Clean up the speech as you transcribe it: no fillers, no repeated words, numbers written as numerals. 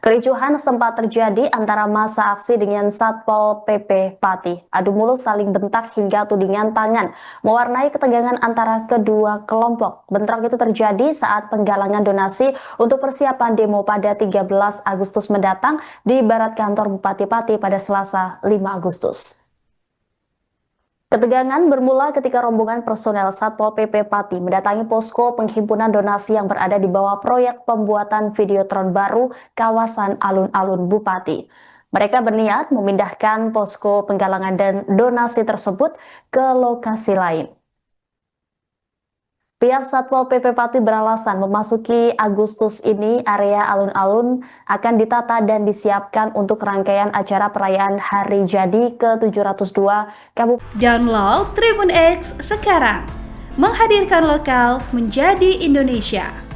Kericuhan sempat terjadi antara massa aksi dengan Satpol PP Pati. Adu mulut saling bentak hingga tudingan tangan mewarnai ketegangan antara kedua kelompok. Bentrok itu terjadi saat penggalangan donasi untuk persiapan demo pada 13 Agustus mendatang di barat kantor Bupati Pati pada Selasa 5 Agustus. Ketegangan bermula ketika rombongan personel Satpol PP Pati mendatangi posko penghimpunan donasi yang berada di bawah proyek pembuatan videotron baru kawasan alun-alun Bupati. Mereka berniat memindahkan posko penggalangan dan donasi tersebut ke lokasi lain. Pihak Satpol PP Pati beralasan memasuki Agustus ini area alun-alun akan ditata dan disiapkan untuk rangkaian acara perayaan Hari Jadi ke-702 Kabupaten. Download Tribun X sekarang, menghadirkan lokal menjadi Indonesia.